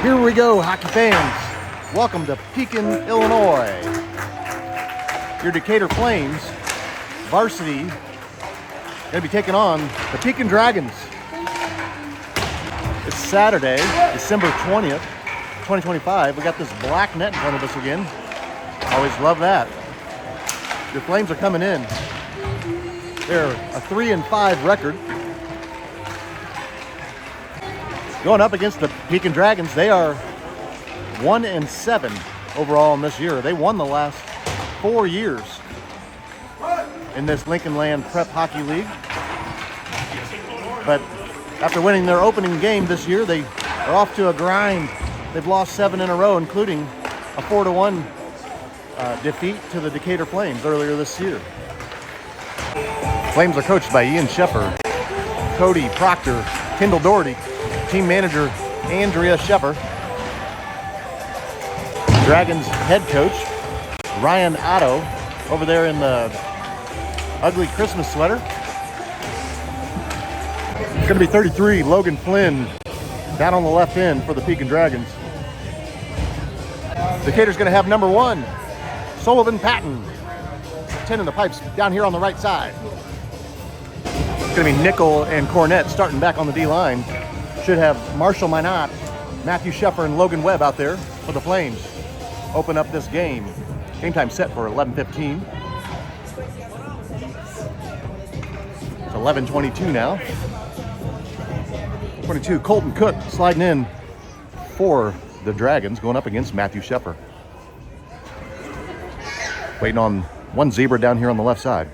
Here we go, hockey fans. Welcome to Pekin, Illinois. Your Decatur Flames, Varsity, going to be taking on the Pekin Dragons. It's Saturday, December 20th, 2025. We got this black net in front of us again. Always love that. Your Flames are coming in. They're a 3-5 record. Going up against the Pekin Dragons, they are 1-7 overall in this year. They won the last 4 years in this Lincoln Land Prep Hockey League. But after winning their opening game this year, they are off to a grind. They've lost 7 in a row, including a 4-1 defeat to the Decatur Flames earlier this year. Flames are coached by Ian Sheffer, Cody Proctor, Kendall Doherty, team manager Andrea Shepper. Dragons head coach Ryan Otto over there in the ugly Christmas sweater. It's going to be 33, Logan Flynn down on the left end for the Pekin Dragons. Decatur's going to have number 1, Sullivan Patton, 10 in the pipes down here on the right side. It's going to be Nickel and Cornett starting back on the D-line. Should have Marshall Minot, Matthew Sheffer, and Logan Webb out there for the Flames. Open up this game. Game time set for 11:15. It's 11:22 now. 22, Colton Cook sliding in for the Dragons, going up against Matthew Sheffer. Waiting on one zebra down here on the left side.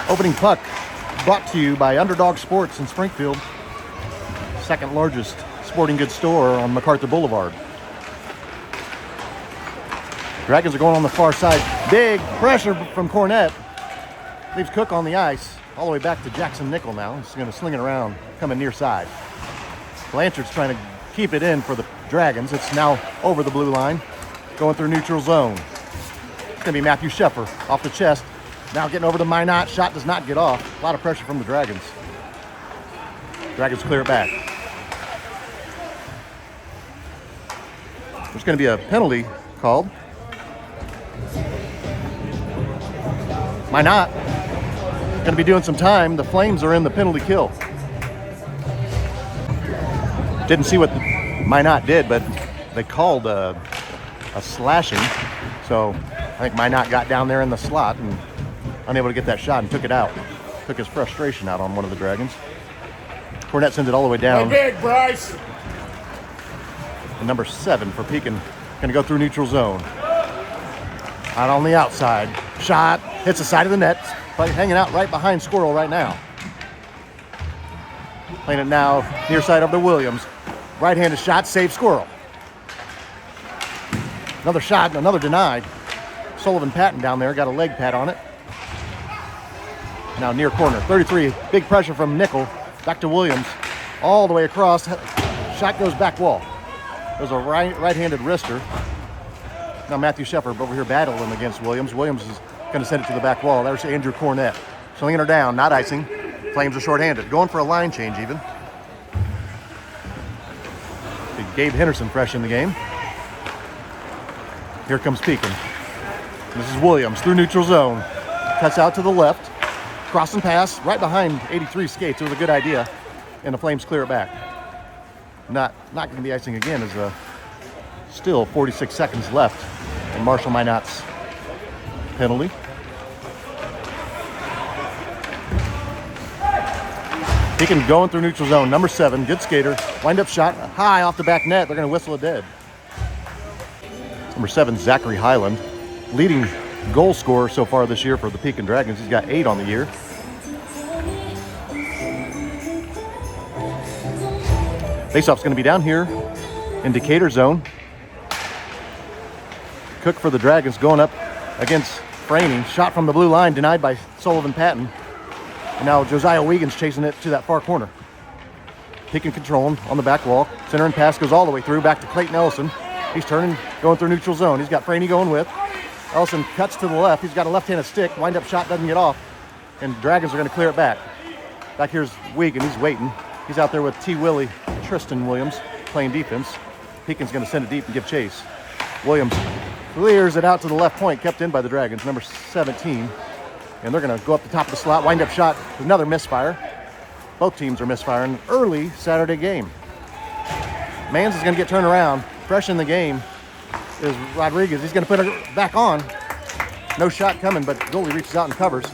Opening puck brought to you by Underdog Sports in Springfield, second largest sporting goods store on MacArthur Boulevard. Dragons are going on the far side. Big pressure from Cornett. Leaves Cook on the ice. All the way back to Jackson Nickel now. He's going to sling it around, coming near side. Blanchard's trying to keep it in for the Dragons. It's now over the blue line, going through neutral zone. It's going to be Matthew Sheffer off the chest. Now getting over to Minot. Shot does not get off. A lot of pressure from the Dragons. Dragons clear it back. There's going to be a penalty called. Minot going to be doing some time. The Flames are in the penalty kill. Didn't see what Minot did, but they called a slashing. So I think Minot got down there in the slot and unable to get that shot and took it out. Took his frustration out on one of the Dragons. Cornett sends it all the way down. Hey, big Bryce. And number 7 for Pekin. Going to go through neutral zone. Out on the outside. Shot. Hits the side of the net. Hanging out right behind Squirrel right now. Playing it now near side over to Williams. Right-handed shot. Save Squirrel. Another shot. Another denied. Sullivan Patton down there. Got a leg pad on it. Now near corner. 33. Big pressure from Nickel. Back to Williams. All the way across. Shot goes back wall. There's a right-handed wrister. Now Matthew Sheffer over here battling against Williams. Williams is going to send it to the back wall. There's Andrew Cornett. Slinging her down. Not icing. Flames are shorthanded. Going for a line change even. Big Gabe Henderson fresh in the game. Here comes Pekin. This is Williams through neutral zone. Cuts out to the left. Crossing pass right behind 83 skates. It was a good idea. And the Flames clear it back. Not going to be icing again as still 46 seconds left in Marshall Minot's penalty. Pekin going through neutral zone. Number 7, good skater. Wind up shot high off the back net. They're going to whistle it dead. Number 7, Zachary Highland, leading goal scorer so far this year for the Pekin Dragons. He's got 8 on the year. Faceoff's going to be down here in Decatur zone. Cook for the Dragons going up against Franey. Shot from the blue line denied by Sullivan Patton. And now Josiah Wiegand's chasing it to that far corner. Pekin controlling on the back wall. Center and pass goes all the way through, back to Clayton Ellison. He's turning, going through neutral zone. He's got Franey going with. Ellison cuts to the left. He's got a left-handed stick. Wind-up shot doesn't get off. And Dragons are going to clear it back. Back here's Wiegand. He's waiting. He's out there with T. Willie, Tristan Williams, playing defense. Pekin's going to send it deep and give chase. Williams clears it out to the left point, kept in by the Dragons, number 17. And they're going to go up the top of the slot. Wind-up shot, another misfire. Both teams are misfiring. Early Saturday game. Mans is going to get turned around. Fresh in the game is Rodriguez. He's going to put it back on. No shot coming, but goalie reaches out and covers.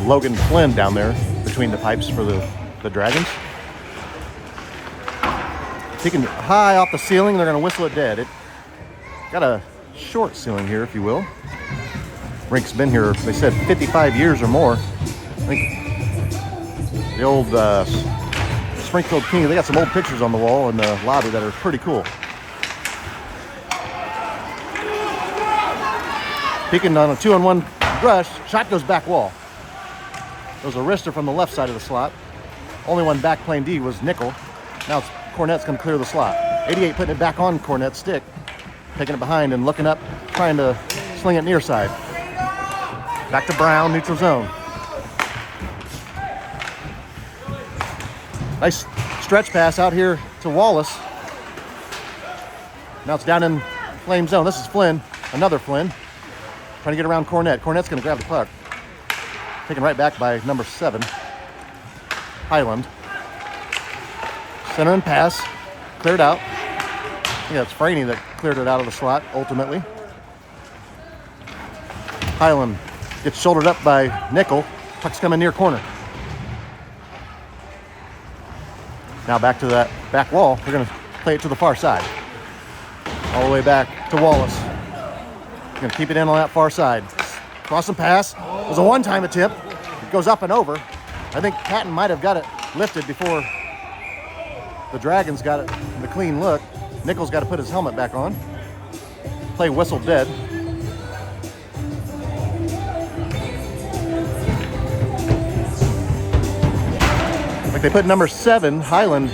Logan Flynn down there between the pipes for the Dragons. Taking high off the ceiling, they're going to whistle it dead. It got a short ceiling here, if you will. Rink's been here, they said 55 years or more. I think the old Springfield King, they got some old pictures on the wall in the lobby that are pretty cool. Pekin on a 2-on-1 rush, shot goes back wall. There was a wrister from the left side of the slot. Only one back playing D was Nickel. Now it's Cornette's going to clear the slot. 88 putting it back on Cornette's stick, taking it behind and looking up, trying to sling it near side. Back to Brown, neutral zone. Nice stretch pass out here to Wallace. Now it's down in Flame zone. This is Flynn, another Flynn, trying to get around Cornette. Cornette's going to grab the puck. Taken right back by number 7, Highland. Center and pass, cleared out. I think that's Franey that cleared it out of the slot, ultimately. Highland gets shouldered up by Nickel. Puck's coming near corner. Now back to that back wall. They're going to play it to the far side. All the way back to Wallace. Going to keep it in on that far side. Cross and pass. It was a one-time attempt. It goes up and over. I think Patton might have got it lifted before the Dragons got it the clean look. Nickel's got to put his helmet back on. Play whistled dead. Like they put number 7, Highland,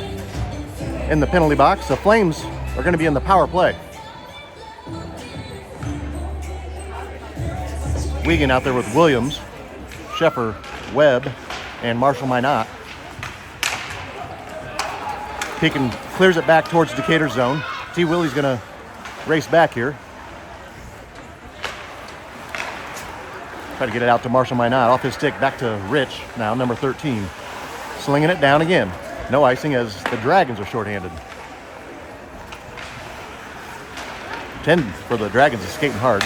in the penalty box. The Flames are going to be in the power play. Wiegand out there with Williams, Sheffer, Webb, and Marshall Minot. Pekin clears it back towards Decatur zone. T. Willie's going to race back here. Try to get it out to Marshall Minot. Off his stick, back to Rich now, number 13. Slinging it down again. No icing as the Dragons are shorthanded. 10 for the Dragons is skating hard.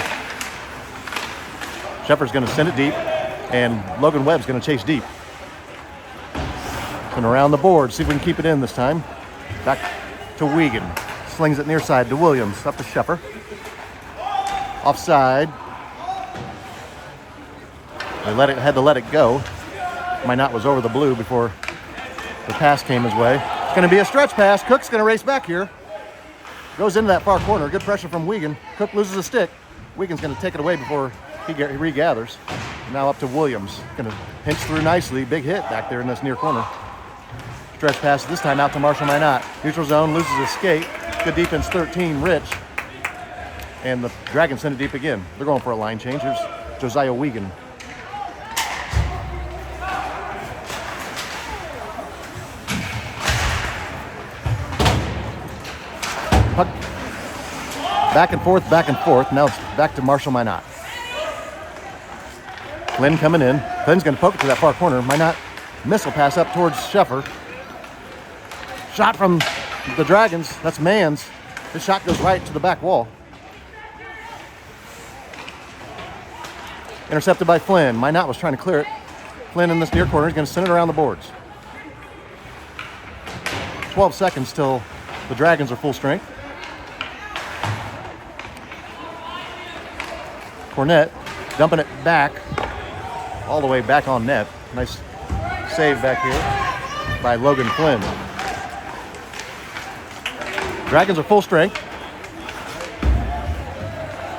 Sheffer's going to send it deep, and Logan Webb's going to chase deep. And around the board, see if we can keep it in this time. Back to Wiegand. Slings it near side to Williams. Up to Sheffer. Offside. They had to let it go. Minot was over the blue before the pass came his way. It's going to be a stretch pass. Cook's going to race back here. Goes into that far corner. Good pressure from Wiegand. Cook loses a stick. Wiegand's going to take it away before he regathers. Now up to Williams. Going to pinch through nicely. Big hit back there in this near corner. Stretch pass this time out to Marshall Minot. Neutral zone, loses his skate. Good defense, 13, Rich. And the Dragons send it deep again. They're going for a line change. Here's Josiah Wiegand. Puck back and forth. Now it's back to Marshall Minot. Flynn coming in. Flynn's going to poke it to that far corner. Minot missile pass up towards Sheffer. Shot from the Dragons. That's Mans. This shot goes right to the back wall. Intercepted by Flynn. Minot was trying to clear it. Flynn in this near corner is going to send it around the boards. 12 seconds till the Dragons are full strength. Cornette dumping it back, all the way back on net. Nice save back here by Logan Flynn. Dragons are full strength.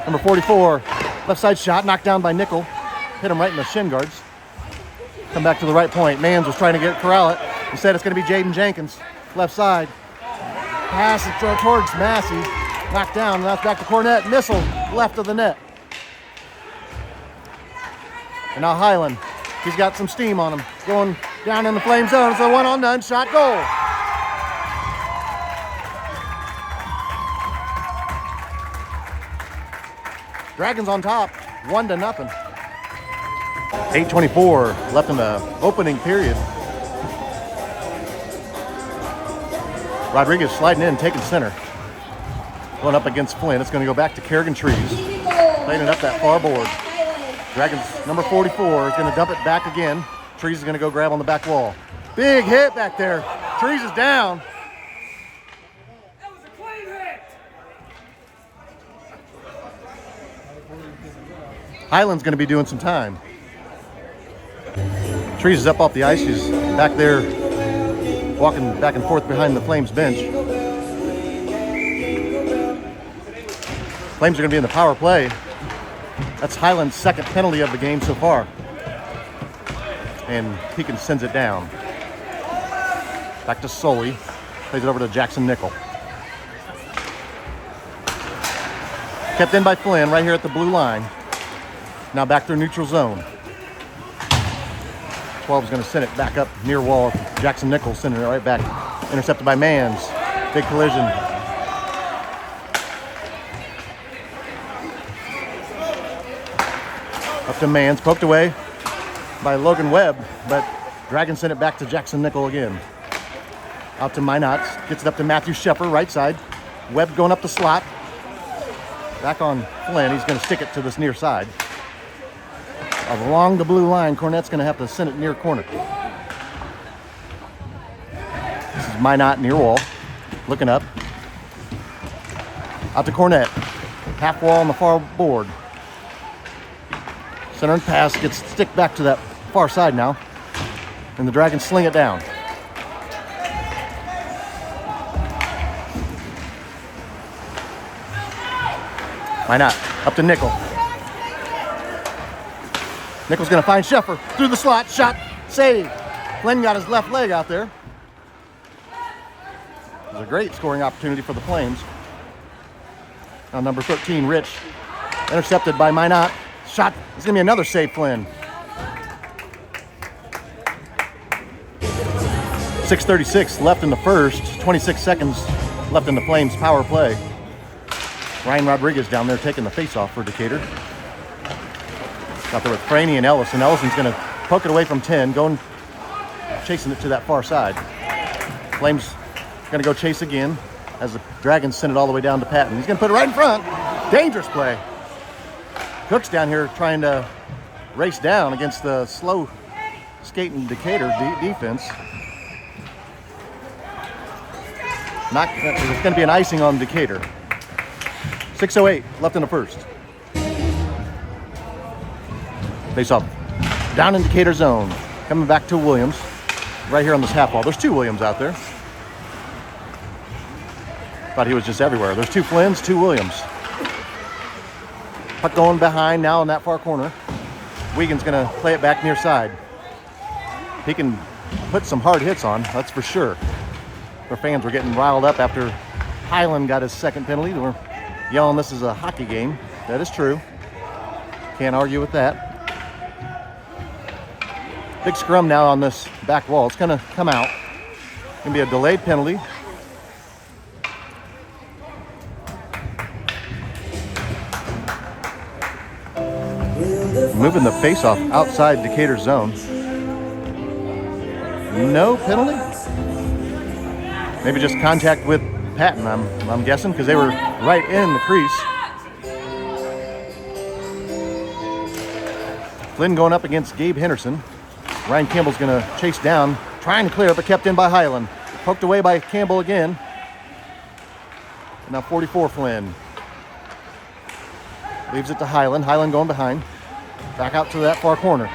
Number 44, left side shot, knocked down by Nickel. hit him right in the shin guards. Come back to the right point. Mans was trying to corral it. Instead, it's going to be Jaden Jenkins, left side. Pass it towards Massey. Knocked down. That's back to Cornett. Missile left of the net. And now Highland. He's got some steam on him. Going down in the flame zone. It's a 1-on-none shot goal. Dragons on top, 1-0. 8:24 left in the opening period. Rodriguez sliding in, taking center. Going up against Flynn. It's going to go back to Kerrigan Trees. Playing it up that far board. Dragons number 44 is going to dump it back again. Trees is going to go grab on the back wall. Big hit back there. Trees is down. That was a clean hit. Highland's going to be doing some time. Trees is up off the ice. He's back there walking back and forth behind the Flames bench. Flames are going to be in the power play. That's Highland's second penalty of the game so far. And Pekin sends it down. Back to Sully. Plays it over to Jackson Nickel. Kept in by Flynn right here at the blue line. Now back through neutral zone. 12 is going to send it back up near wall. Jackson Nickel sending it right back. Intercepted by Mans. Big collision. Up to Mans. Poked away by Logan Webb. But Dragons send it back to Jackson Nickel again. Out to Minot. Gets it up to Matthew Shepard, right side. Webb going up the slot. Back on Flynn. He's going to stick it to this near side. Along the blue line, Cornett's going to have to send it near corner. This is Minot near wall. Looking up. Out to Cornett. Half wall on the far board. Center and pass gets stick back to that far side now. And the Dragons sling it down. Minot up to Nickel. Nickel's going to find Sheffer through the slot. Shot. Save. Flynn got his left leg out there. It was a great scoring opportunity for the Flames. Now number 13, Rich. Intercepted by Minot. Shot. It's going to be another save, Flynn. 6:36 left in the first. 26 seconds left in the Flames power play. Ryan Rodriguez down there taking the face-off for Decatur. Out there with Franey and Ellison. Ellison's going to poke it away from 10, going chasing it to that far side. Flames going to go chase again as the Dragons send it all the way down to Patton. He's going to put it right in front. Dangerous play. Cook's down here trying to race down against the slow skating Decatur defense. There's going to be an icing on Decatur. 6:08 left in the first. Face off down in Decatur zone. Coming back to Williams. Right here on this half wall. There's two Williams out there. Thought he was just everywhere. There's two Flynns, two Williams. Puck going behind now in that far corner. Wiegand's going to play it back near side. He can put some hard hits on, that's for sure. Our fans were getting riled up after Highland got his second penalty. They were yelling this is a hockey game. That is true. Can't argue with that. Big scrum now on this back wall. It's going to come out. Going to be a delayed penalty. Moving the face-off outside Decatur zone. No penalty? Maybe just contact with Patton, I'm guessing, because they were right in the crease. Flynn going up against Gabe Henderson. Ryan Campbell's going to chase down, trying to clear it, but kept in by Highland. Poked away by Campbell again. And now 44 Flynn. Leaves it to Highland. Highland going behind. Back out to that far corner.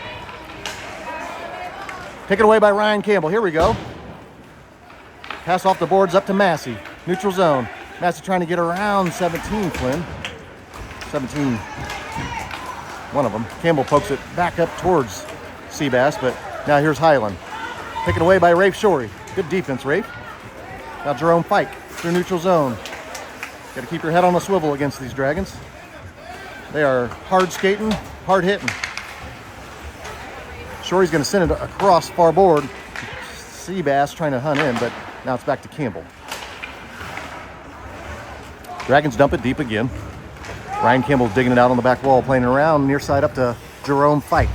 Taken away by Ryan Campbell. Here we go. Pass off the boards up to Massey. Neutral zone. Massey trying to get around 17 Flynn. 17 one of them. Campbell pokes it back up towards Seabass, but now here's Highland. Taken away by Rafe Shorey. Good defense, Rafe. Now Jerome Fike through neutral zone. Got to keep your head on a swivel against these Dragons. They are hard skating, hard hitting. Shorey's going to send it across far board. Seabass trying to hunt in, but now it's back to Campbell. Dragons dump it deep again. Ryan Campbell's digging it out on the back wall, playing it around near side up to Jerome Fike.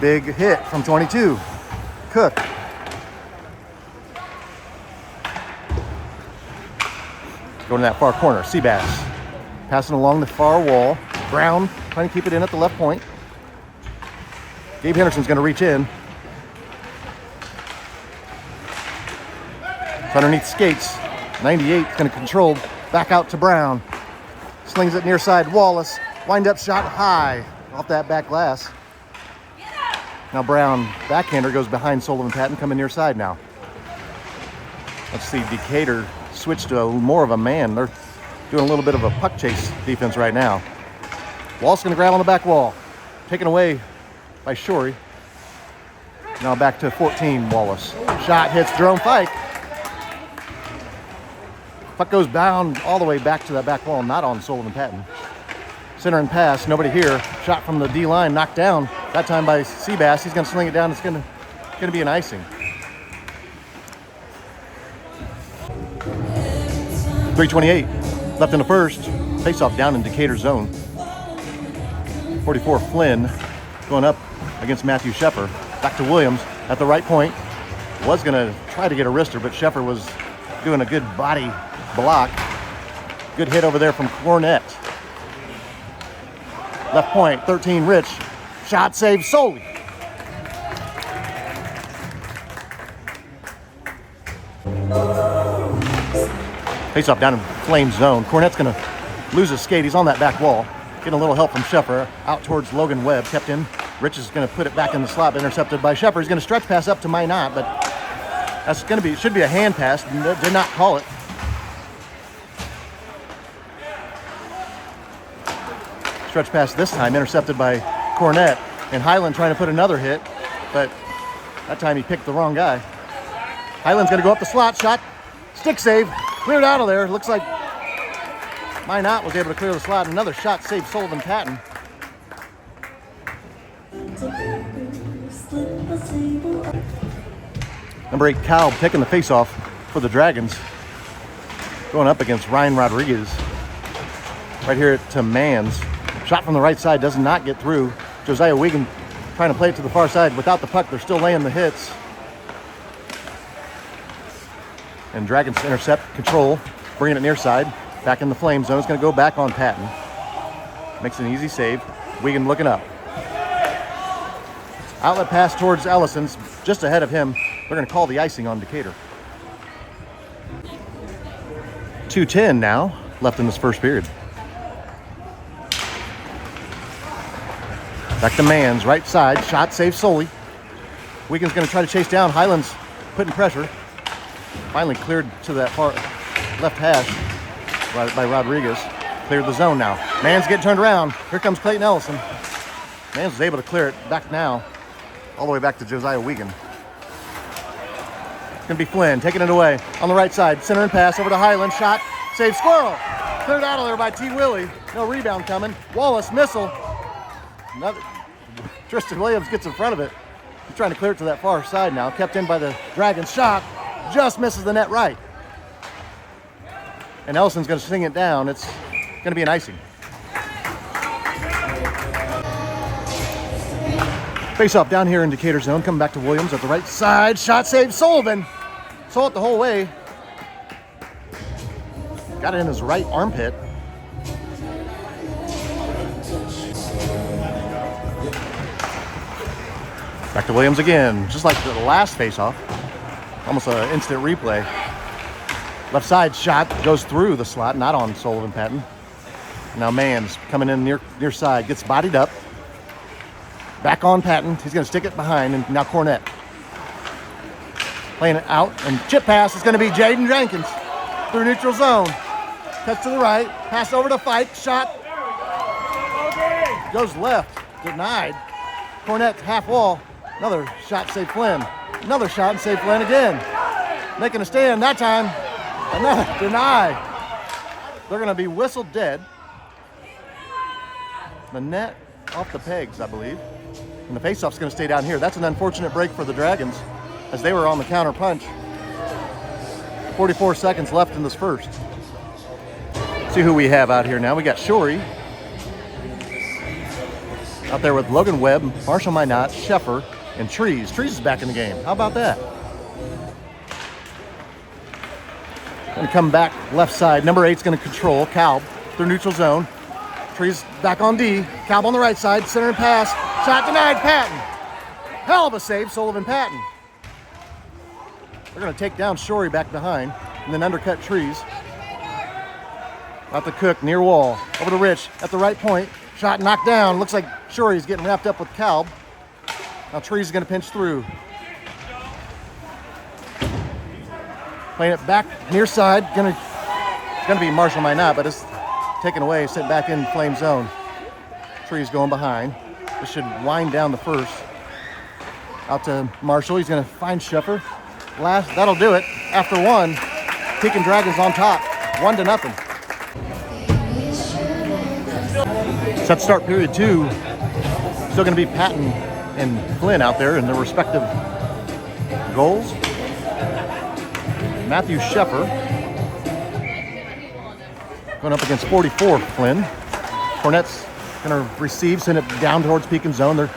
Big hit from 22. Cook. Going to that far corner. Seabass passing along the far wall. Brown trying to keep it in at the left point. Gabe Henderson's going to reach in. It's underneath skates. 98 going to control. Back out to Brown. Slings it near side. Wallace. Wind up shot high off that back glass. Now Brown, backhander, goes behind Sullivan Patton, coming near side now. Let's see, Decatur switched to more of a man. They're doing a little bit of a puck chase defense right now. Wallace going to grab on the back wall. Taken away by Shorey. Now back to 14, Wallace. Shot hits Jerome Fike. Puck goes bound all the way back to that back wall, not on Sullivan Patton. Center and pass, nobody here. Shot from the D line, knocked down. That time by Seabass. He's going to sling it down. It's going to be an icing. 3:28 left in the first. Face-off down in Decatur zone. 44 Flynn going up against Matthew Sheffer. Back to Williams at the right point. Was going to try to get a wrister, but Sheffer was doing a good body block. Good hit over there from Cornett. Left point, 13 Rich. Shot saved solely. Face off down in Flame zone. Cornett's going to lose his skate. He's on that back wall. Getting a little help from Sheffer out towards Logan Webb. Kept in. Rich is going to put it back in the slot. Intercepted by Sheffer. He's going to stretch pass up to Minot, but that's going to be, should be a hand pass. Did not call it. Stretch pass this time, intercepted by Cornett. And Highland trying to put another hit, but that time he picked the wrong guy. Highland's going to go up the slot, shot, stick save, cleared out of there. Looks like Minot was able to clear the slot. Another shot saved Sullivan Patton. Number 8, Cal, taking the face-off for the Dragons. Going up against Ryan Rodriguez. Right here to Mans. Shot from the right side does not get through. Josiah Wiegand trying to play it to the far side. Without the puck, they're still laying the hits. And Dragons intercept, control, bringing it near side. Back in the flame zone. It's going to go back on Patton. Makes an easy save. Wiegand looking up. Outlet pass towards Ellison's, just ahead of him. They're going to call the icing on Decatur. 2:10 now left in this first period. Back to Mans, right side. Shot saved solely. Wiegand's going to try to chase down. Highland's putting pressure. Finally cleared to that far left hash by Rodriguez. Cleared the zone now. Mans getting turned around. Here comes Clayton Ellison. Mans was able to clear it back now. All the way back to Josiah Wiegand. It's going to be Flynn taking it away on the right side. Center and pass over to Highland. Shot. Save Squirrel. Cleared out of there by T. Willie. No rebound coming. Wallace missile. Another. Tristan Williams gets in front of it. He's trying to clear it to that far side now. Kept in by the Dragons. Shot. Just misses the net right. And Ellison's going to sing it down. It's going to be an icing. Face-off down here in Decatur zone. Coming back to Williams at the right side. Shot saved Sullivan. Saw it the whole way. Got it in his right armpit. Back to Williams again. Just like the last face-off. Almost an instant replay. Left side shot goes through the slot. Not on Sullivan Patton. Now Mans coming in near side. Gets bodied up. Back on Patton. He's going to stick it behind, and now Cornett. Playing it out, and chip pass is going to be Jaden Jenkins through neutral zone. Cuts to the right. Pass over to Fike. Shot. goes left, denied. Cornett half wall, another shot, save Flynn. Another shot and save Flynn again. Making a stand that time, another deny. They're gonna be whistled dead. The net off the pegs, I believe. And the faceoff's gonna stay down here. That's an unfortunate break for the Dragons as they were on the counter punch. 44 seconds left in this first. See who we have out here now. We got Shorey out there with Logan Webb, Marshall Minot, Sheffer, and Trees. Trees is back in the game. How about that? Gonna come back left side. Number 8's gonna control Kalb through neutral zone. Trees back on D. Kalb on the right side. Center and pass. Shot denied. Patton. Hell of a save, Sullivan Patton. They're gonna take down Shorey back behind and then undercut Trees. Out the Cook, near wall. Over to Rich at the right point. Shot knocked down. Looks like Shorey's getting wrapped up with Kalb. Now Trees is gonna pinch through. Playing it back near side. Gonna be Marshall Minot, but it's taken away, sent back in flame zone. Trees going behind. This should wind down the first. Out to Marshall. He's gonna find Sheffer. That'll do it. After one, Pekin Dragons on top. 1-0. Set start period 2. Still gonna be Patton and Flynn out there in their respective goals. Matthew Sheffer going up against 44 Flynn. Cornett's going to receive, send it down towards Pekin zone. They're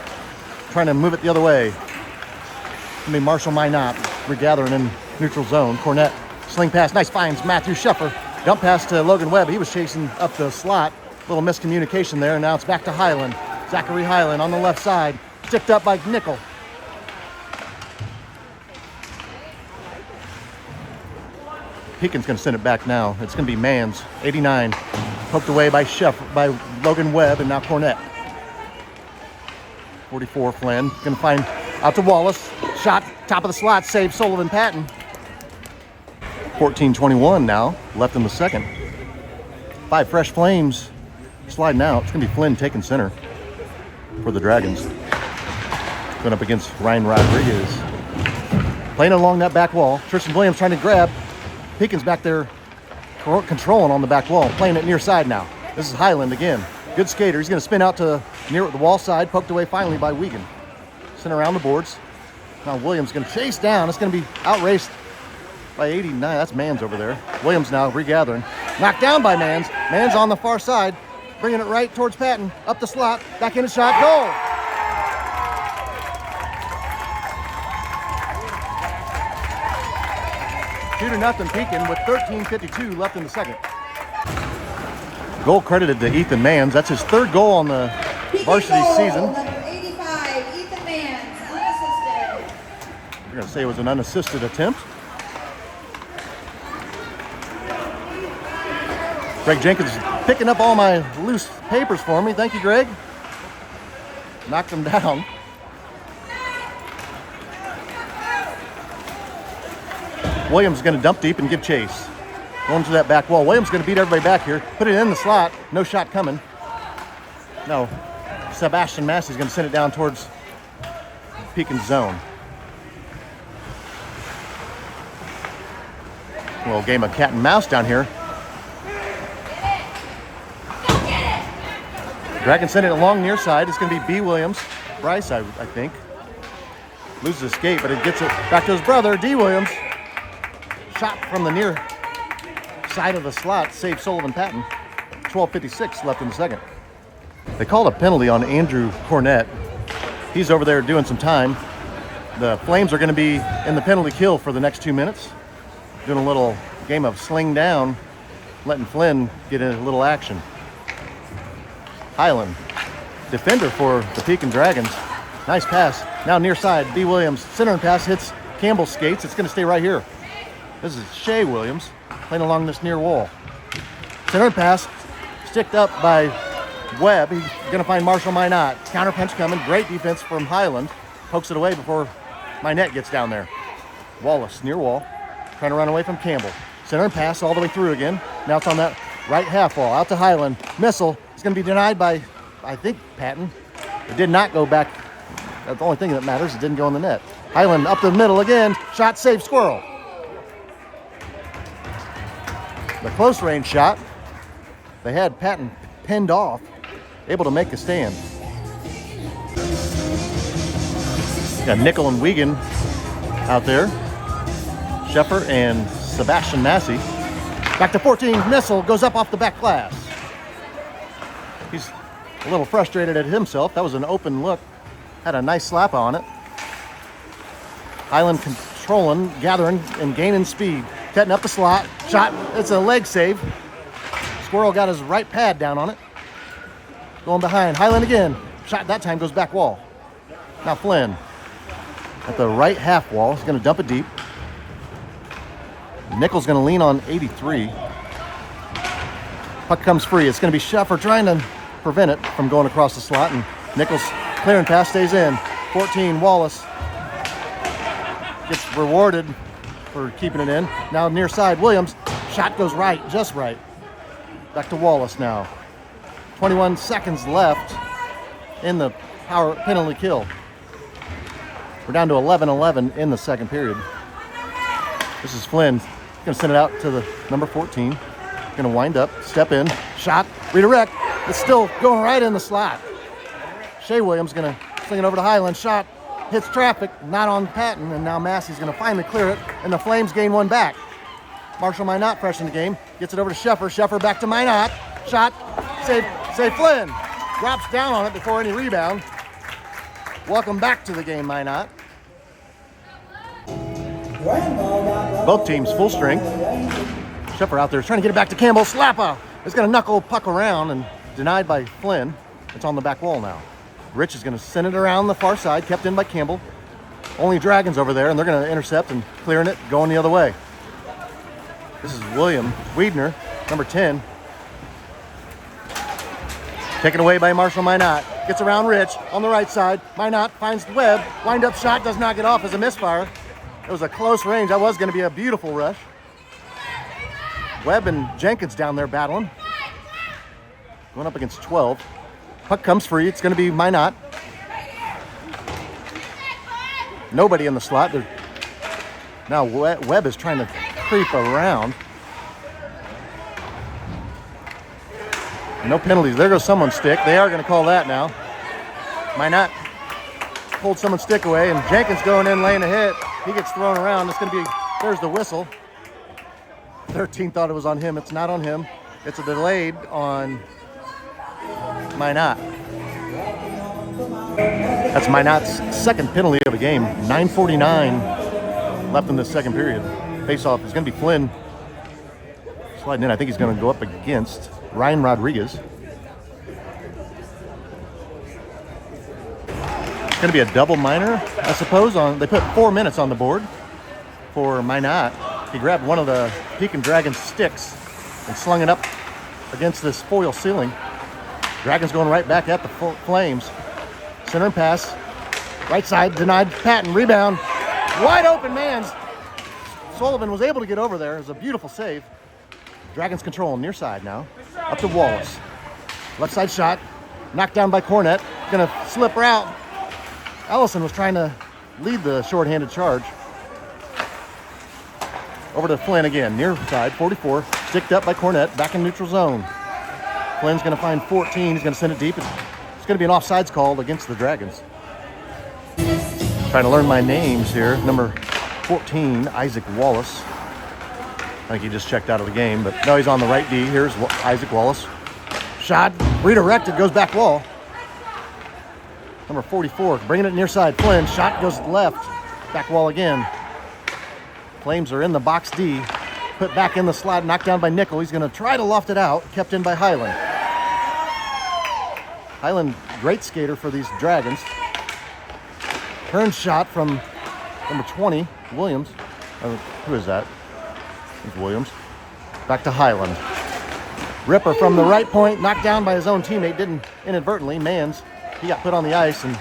trying to move it the other way. It's going to be Marshall Minot regathering in neutral zone. Cornett, sling pass, nice finds Matthew Sheffer. Dump pass to Logan Webb. He was chasing up the slot. Little miscommunication there. Now it's back to Highland. Zachary Highland on the left side. Tipped up by Nickel. Pekin's going to send it back now. It's going to be Mans, 89. Poked away by Logan Webb, and now Cornett. 44 Flynn. Going to find out to Wallace. Shot, top of the slot, save Sullivan Patton. 14:21 now, left in the second. 5 fresh flames sliding out. It's going to be Flynn taking center for the Dragons. Going up against Ryan Rodriguez. Playing along that back wall. Tristan Williams trying to grab. Pekin's back there controlling on the back wall, playing it near side now. This is Highland again. Good skater. He's going to spin out to near the wall side, poked away finally by Wiegand. Sent around the boards. Now Williams going to chase down. It's going to be outraced by 89. That's Mans over there. Williams now regathering. Knocked down by Mans. Mans on the far side, bringing it right towards Patton. Up the slot, back in the shot, goal. Two to nothing Pekin with 13:52 left in the second. Goal credited to Ethan Mans. That's his third goal on the varsity season. Number 85, Ethan Mans, unassisted. We're going to say it was an unassisted attempt. Greg Jenkins is picking up all my loose papers for me. Thank you, Greg. Knocked them down. Williams is going to dump deep and give chase. Going to that back wall. Williams is going to beat everybody back here. Put it in the slot. No shot coming. No. Sebastian Massey is going to send it down towards Pekin zone. A little game of cat and mouse down here. Dragons send it along near side. It's going to be B. Williams. Bryce, I think. Loses the skate, but it gets it back to his brother, D. Williams. Shot from the near side of the slot, saved Sullivan Patton. 12:56 left in the second. They called a penalty on Andrew Cornett. He's over there doing some time. The Flames are going to be in the penalty kill for the next 2 minutes. Doing a little game of sling down, letting Flynn get in a little action. Highland, defender for the Pekin Dragons. Nice pass. Now near side, B. Williams. Centering pass hits Campbell's skates. It's going to stay right here. This is Shea Williams playing along this near wall. Center pass, sticked up by Webb. He's going to find Marshall Minot. Counter punch coming. Great defense from Highland. Pokes it away before Minot gets down there. Wallace, near wall, trying to run away from Campbell. Center pass all the way through again. Now it's on that right half wall. Out to Highland. Missile. It's going to be denied by I think, Patton. It did not go back. That's the only thing that matters. It didn't go in the net. Highland up the middle again. Shot, save, Squirrel. The close range shot. They had Patton pinned off, able to make a stand. Got Nickel and Wiegand out there. Sheffer and Sebastian Massey. Back to 14. Missile goes up off the back glass. He's a little frustrated at himself. That was an open look. Had a nice slap on it. Highland controlling, gathering, and gaining speed. Cutting up the slot. Shot. It's a leg save. Squirrel got his right pad down on it. Going behind. Highland again. Shot that time goes back wall. Now Flynn at the right half wall. He's going to dump it deep. Nickel's going to lean on 83. Puck comes free. It's going to be Sheffer trying to prevent it from going across the slot. And Nickel's clearing pass stays in. 14, Wallace gets rewarded for keeping it in. Now near side, Williams. Shot goes right, just right. Back to Wallace now. 21 seconds left in the power penalty kill. We're down to 11-11 in the second period. This is Flynn. Going to send it out to the number 14. Going to wind up, step in, shot, redirect. It's still going right in the slot. Shea Williams going to sling it over to Highland. Shot hits traffic, not on Patton, and now Massey's going to finally clear it, and the Flames gain one back. Marshall Minot fresh in the game. Gets it over to Sheffer. Sheffer back to Minot. Shot, save Flynn. Drops down on it before any rebound. Welcome back to the game, Minot. Both teams full strength. Sheffer out there is trying to get it back to Campbell. Slappa is going to knuckle puck around and denied by Flynn. It's on the back wall now. Rich is going to send it around the far side, kept in by Campbell. Only Dragons over there, and they're going to intercept and clearing it, going the other way. This is William Wiedner, number 10. Taken away by Marshall Minot. Gets around Rich on the right side. Minot finds Webb. Wind up shot does not get off as a misfire. It was a close range. That was going to be a beautiful rush. Webb and Jenkins down there battling. Going up against 12. Puck comes free. It's going to be Minot. Nobody in the slot. Now Webb is trying to creep around. No penalties. There goes someone's stick. They are going to call that now. Minot pulled someone's stick away, and Jenkins going in, laying a hit. He gets thrown around. It's going to be, there's the whistle. 13 thought it was on him. It's not on him. It's a delayed on Minot. That's Minot's second penalty of the game. 9:49 left in the second period. Face-off is going to be Flynn sliding in. I think he's going to go up against Ryan Rodriguez. It's going to be a double minor, I suppose. They put 4 minutes on the board for Minot. He grabbed one of the Pekin Dragons sticks and slung it up against this foil ceiling. Dragons going right back at the Flames. Center and pass. Right side, denied Patton. Rebound. Wide open man. Sullivan was able to get over there. It was a beautiful save. Dragons controlling near side now. Up to Wallace. Left side shot. Knocked down by Cornett. Gonna slip route. Ellison was trying to lead the shorthanded charge. Over to Flynn again. Near side, 44. Sticked up by Cornett. Back in neutral zone. Flynn's gonna find 14. He's gonna send it deep. It's gonna be an offsides call against the Dragons. Trying to learn my names here. Number 14, Isaac Wallace. I think he just checked out of the game, but no, he's on the right D. Here's Isaac Wallace. Shot, redirected, goes back wall. Number 44, bringing it near side. Flynn, shot goes left. Back wall again. Flames are in the box D. Put back in the slot, knocked down by Nickel. He's going to try to loft it out. Kept in by Highland. Highland, great skater for these Dragons. Turn shot from number 20, Williams. Who is that? It's Williams. Back to Highland. Ripper from the right point, knocked down by his own teammate. Didn't inadvertently. Mans, he got put on the ice. And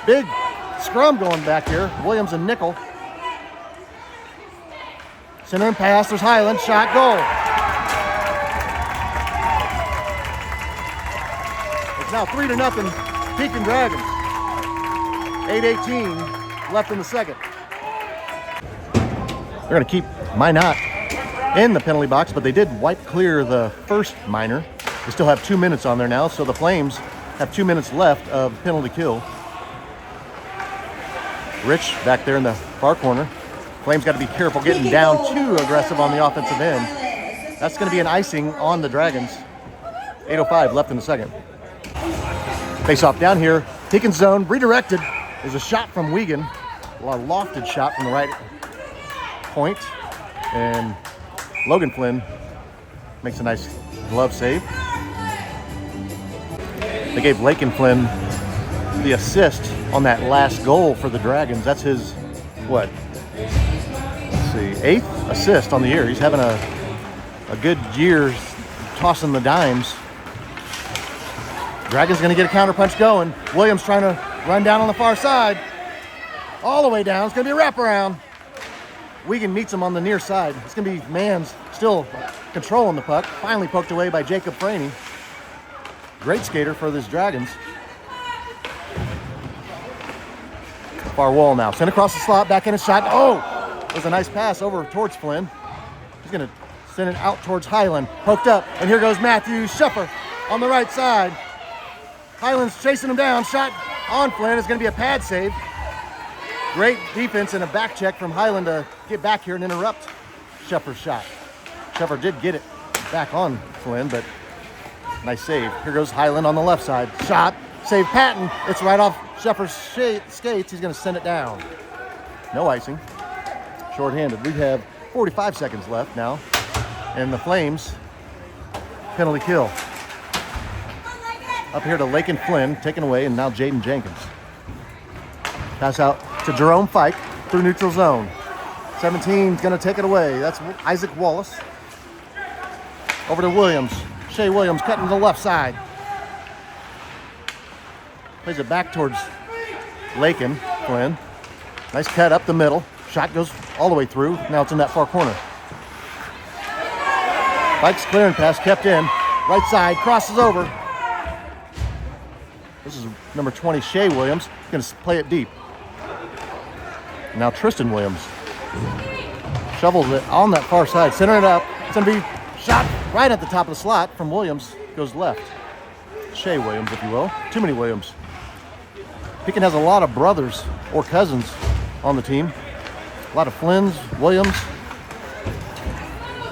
big scrum going back here. Williams and Nickel. Center and pass. There's Highland. Shot, goal. It's now 3-0 Pekin Dragons. 8:18 left in the second. They're going to keep Minot in the penalty box, but they did wipe clear the first minor. They still have 2 minutes on there now, so the Flames have 2 minutes left of penalty kill. Rich back there in the far corner. Flames got to be careful getting down too aggressive on the offensive end. That's going to be an icing on the Dragons. 8:05 left in the second. Face off down here. Pekin zone, redirected. There's a shot from Wiegand. A lofted shot from the right point. And Logan Flynn makes a nice glove save. They gave Lakin Flynn the assist on that last goal for the Dragons. That's his, what? Let's see, 8th assist on the year. He's having a good year tossing the dimes. Dragons going to get a counter punch going. Williams trying to run down on the far side. All the way down. It's going to be a wraparound. Wiegand meets him on the near side. It's going to be Mans still controlling the puck. Finally poked away by Jacob Franey. Great skater for these Dragons. Far wall now. Sent across the slot. Back in a shot. Oh! It was a nice pass over towards Flynn. He's going to send it out towards Highland. Poked up. And here goes Matthew Sheffer on the right side. Highland's chasing him down. Shot on Flynn. It's going to be a pad save. Great defense and a back check from Highland to get back here and interrupt Sheffer's shot. Sheffer did get it back on Flynn, but nice save. Here goes Highland on the left side. Shot. Save Patton. It's right off Sheffer's skates. He's going to send it down. No icing. Short-handed. We have 45 seconds left now. And the Flames penalty kill. Up here to Lakin Flynn, taken away, and now Jaden Jenkins. Pass out to Jerome Fike through neutral zone. 17's going to take it away. That's Isaac Wallace. Over to Williams. Shea Williams cutting to the left side. Plays it back towards Lakin Flynn. Nice cut up the middle. Shot goes all the way through. Now it's in that far corner. Fike's clearing pass kept in. Right side, crosses over. This is number 20, Shea Williams. He's going to play it deep. Now Tristan Williams shovels it on that far side, center it up. It's going to be shot right at the top of the slot from Williams. Goes left. Shea Williams, if you will. Too many Williams. Pekin has a lot of brothers or cousins on the team. A lot of Flynns, Williams.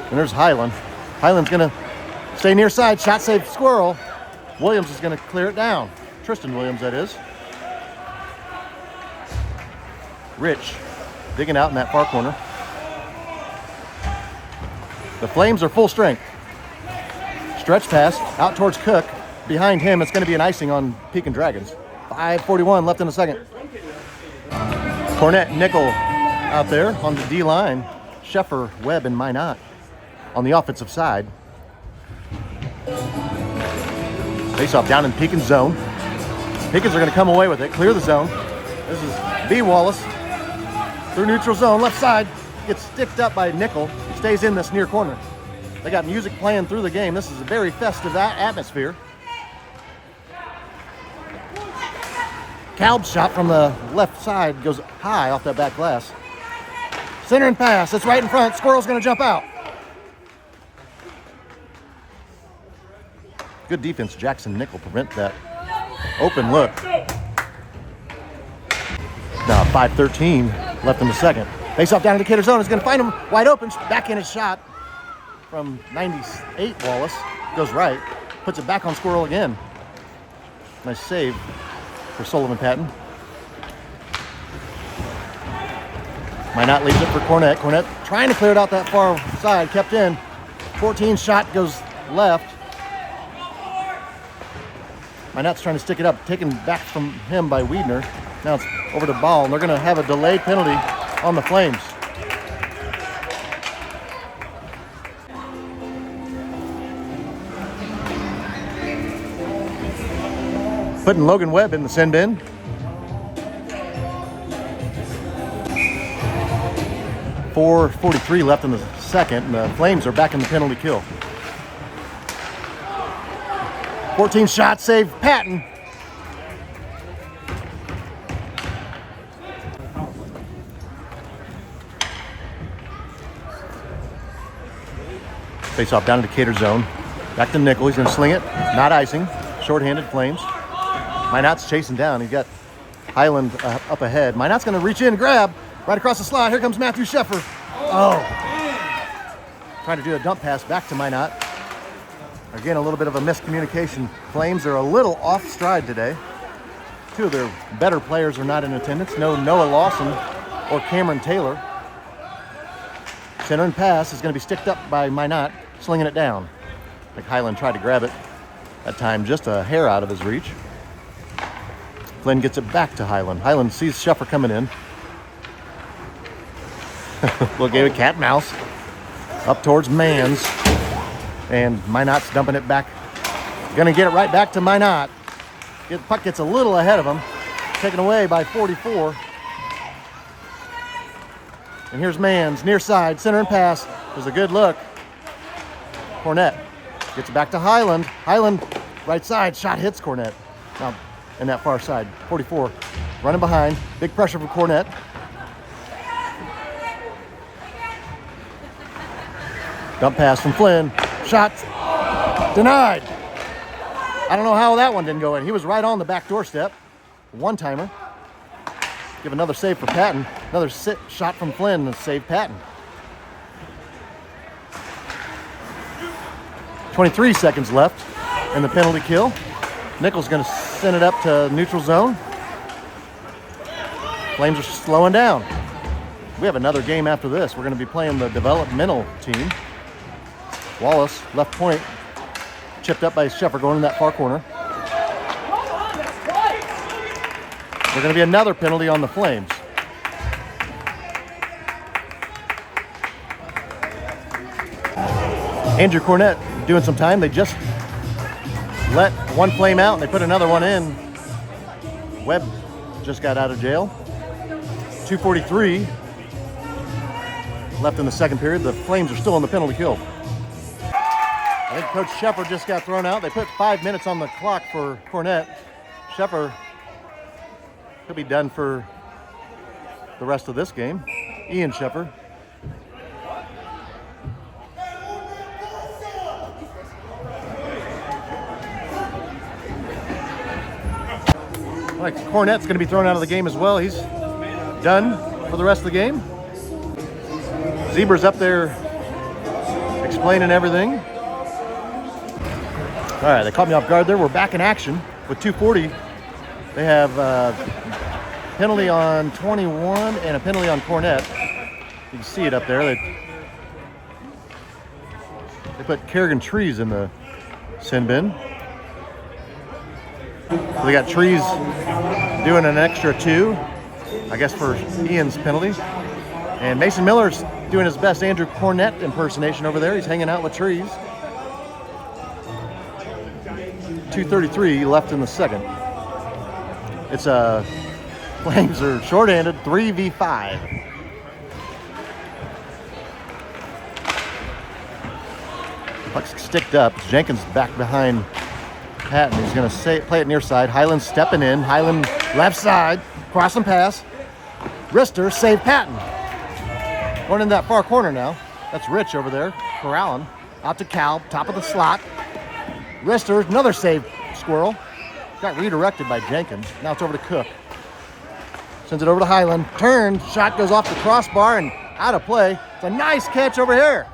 And there's Highland. Highland's going to stay near side. Shot save Squirrel. Williams is going to clear it down. Tristan Williams, that is. Rich digging out in that far corner. The Flames are full strength. Stretch pass out towards Cook. Behind him, it's going to be an icing on Pekin Dragons. 5:41 left in the second. Cornett, Nickel out there on the D line. Sheffer, Webb, and Minot on the offensive side. Face off down in Pekin's zone. Pekins are going to come away with it, clear the zone. This is B. Wallace through neutral zone, left side. Gets sticked up by Nickel. He stays in this near corner. They got music playing through the game. This is a very festive atmosphere. Kalb's shot from the left side goes high off that back glass. Center and pass. It's right in front. Squirrel's going to jump out. Good defense, Jackson Nickel, prevent that open look. Now 5:13 left in the second. Face off down to the Decatur zone. It's going to find him wide open. Backhanded shot from 98 Wallace. Goes right. Puts it back on Squirrel again. Nice save for Sullivan Patton. Minot leaves it for Cornett. Cornett trying to clear it out that far side. Kept in. 14 shot goes left. Minot's trying to stick it up. Taken back from him by Wiedner. Now it's over to Ball. And they're going to have a delayed penalty on the Flames. Putting Logan Webb in the sin bin. .443 left in the second, and the Flames are back in the penalty kill. 14 shot save, Patton. Face off down to Decatur zone. Back to Nickel. He's going to sling it. Not icing. Short-handed Flames. Minot's chasing down. He's got Highland up ahead. Minot's going to reach in and grab. Right across the slot. Here comes Matthew Sheffer. Oh. Trying to do a dump pass back to Minot. Again, a little bit of a miscommunication. Flames are a little off stride today. Two of their better players are not in attendance. No Noah Lawson or Cameron Taylor. Center and pass is going to be sticked up by Minot, slinging it down. Like Highland tried to grab it. That time just a hair out of his reach. Flynn gets it back to Highland. Highland sees Sheffer coming in. Little game of cat and mouse. Up towards Mans. And Minot's dumping it back. Gonna get it right back to Minot. Puck gets a little ahead of him. Taken away by 44. And here's Mans, near side, center and pass. There's a good look. Cornett gets it back to Highland. Highland, right side, shot hits Cornett. Now, in that far side, 44. Running behind, big pressure from Cornett. Dump pass from Flynn. Shot denied. I don't know how that one didn't go in. He was right on the back doorstep. One-timer. Give another save for Patton. Another shot from Flynn to save Patton. 23 seconds left in the penalty kill. Nichols going to send it up to neutral zone. Flames are slowing down. We have another game after this. We're going to be playing the developmental team. Wallace, left point, chipped up by Sheffer going in that far corner. There's going to be another penalty on the Flames. Andrew Cornett doing some time. They just let one Flame out and they put another one in. Webb just got out of jail. 2:43 left in the second period. The Flames are still in the penalty kill. I think Coach Sheffer just got thrown out. They put 5 minutes on the clock for Cornett. Sheffer could be done for the rest of this game. Ian Sheffer. Like Cornett's going to be thrown out of the game as well. He's done for the rest of the game. Zebra's up there explaining everything. All right, they caught me off guard there. We're back in action with 2:40. They have a penalty on 21 and a penalty on Cornett. You can see it up there. They put Kerrigan Trees in the sin bin. So they got Trees doing an extra 2, I guess, for Ian's penalty. And Mason Miller's doing his best Andrew Cornett impersonation over there. He's hanging out with Trees. 2:33 left in the second. It's Flames are shorthanded 3v5. Puck's sticked up. Jenkins back behind Patton. He's going to play it near side. Highland stepping in. Highland left side. Crossing pass. Rister save Patton. Going in that far corner now. That's Rich over there. Corrallin. Out to Cal. Top of the slot. Rister, another save, Squirrel. Got redirected by Jenkins. Now it's over to Cook. Sends it over to Highland. Turn. Shot goes off the crossbar and out of play. It's a nice catch over here.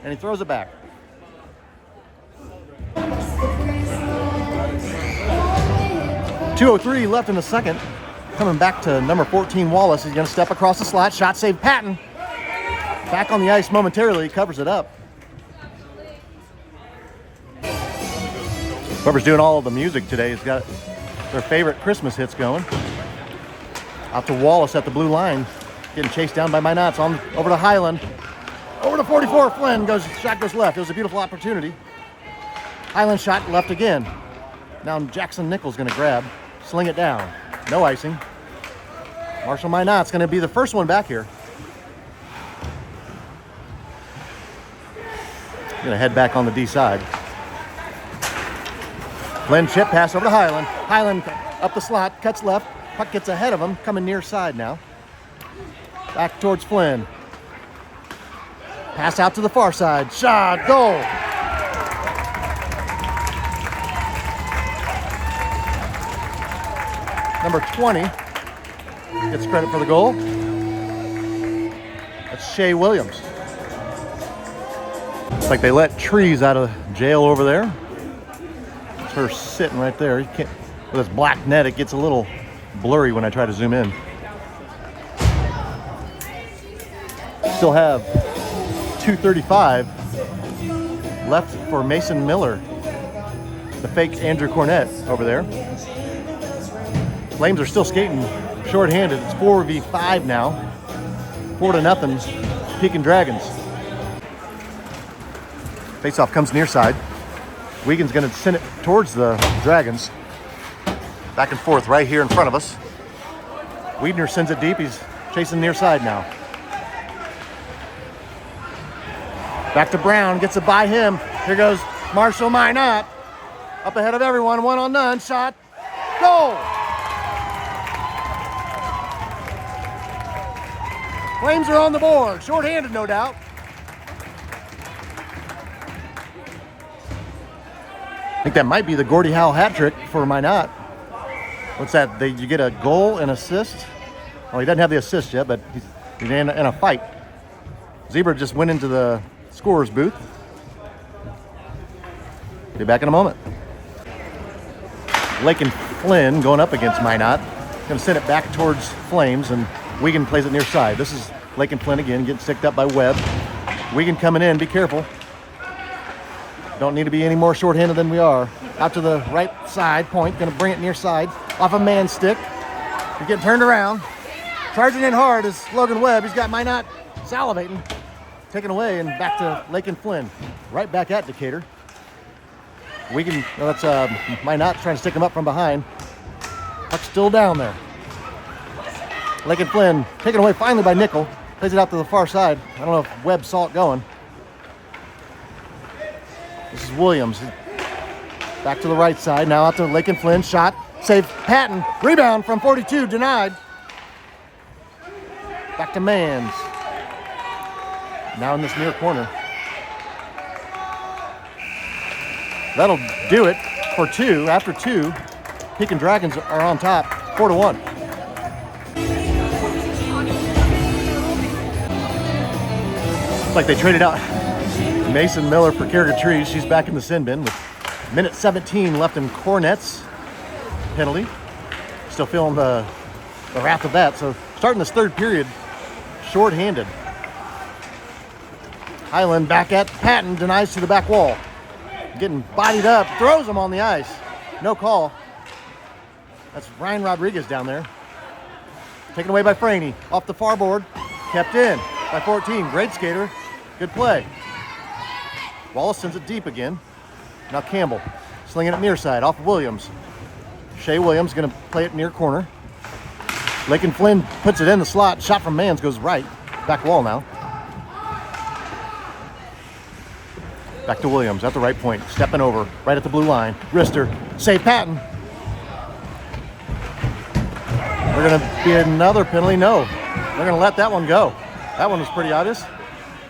And he throws it back. .203 left in the second. Coming back to number 14, Wallace. He's going to step across the slot. Shot save, Patton. Back on the ice momentarily. Covers it up. Whoever's doing all of the music today has got their favorite Christmas hits going. Out to Wallace at the blue line. Getting chased down by Minot's. On over to Highland. Over to 44. Flynn shot goes left. It was a beautiful opportunity. Highland shot left again. Now Jackson Nichols going to grab. Sling it down. No icing. Marshall Minot's going to be the first one back here. Going to head back on the D side. Flynn chip pass over to Highland. Highland up the slot, cuts left. Puck gets ahead of him, coming near side now. Back towards Flynn. Pass out to the far side. Shot, goal. Number 20 gets credit for the goal. That's Shea Williams. Looks like they let Trees out of jail over there. It's her sitting right there. You can't, with this black net, it gets a little blurry when I try to zoom in. Still have 2:35 left for Mason Miller, the fake Andrew Cornett over there. Flames are still skating shorthanded. It's 4v5 now. 4-0, Pekin Dragons. Faceoff comes near side. Wiegand's going to send it towards the Dragons. Back and forth right here in front of us. Wiedner sends it deep. He's chasing near side now. Back to Brown. Gets it by him. Here goes Marshall Minot. Up ahead of everyone. 1-on-none. Shot. Goal. Flames are on the board. Short-handed, no doubt. I think that might be the Gordie Howe hat trick for Minot. What's that? You get a goal and assist? Well, he doesn't have the assist yet, but he's in a fight. Zebra just went into the scorer's booth. Be back in a moment. Lake and Flynn going up against Minot. Going to send it back towards Flames, and Wiegand plays it near side. This is Lake and Flynn again, getting sticked up by Webb. Wiegand coming in, be careful. Don't need to be any more shorthanded than we are. Out to the right side, point, gonna bring it near side. Off a man stick. He's getting turned around. Charging in hard is Logan Webb. He's got Minot salivating. Taken away and back to Lake and Flynn. Right back at Decatur. Wiegand, that's Minot trying to stick him up from behind. Puck's still down there. Lake and Flynn taken away finally by Nickel. Plays it out to the far side. I don't know if Webb saw it going. This is Williams. Back to the right side. Now out to Lake and Flynn. Shot. Save. Patton. Rebound from 42. Denied. Back to Mans. Now in this near corner. That'll do it for two. After two, Pekin Dragons are on top. 4-1. Looks like they traded out Mason Miller for Kerrigan Trees. She's back in the sin bin with minute 17 left in Cornett's penalty. Still feeling the wrath of that. So starting this third period, short-handed. Highland back at Patton, denies to the back wall. Getting bodied up, throws him on the ice. No call. That's Ryan Rodriguez down there. Taken away by Franey. Off the far board, kept in by 14. Great skater, good play. Wallace sends it deep again. Now Campbell, slinging it near side, off of Williams. Shea Williams gonna play it near corner. Lake and Flynn puts it in the slot. Shot from Mans goes right. Back wall now. Back to Williams at the right point, stepping over, right at the blue line. Wrister, save Patton. They're gonna be another penalty. No, they're gonna let that one go. That one was pretty obvious.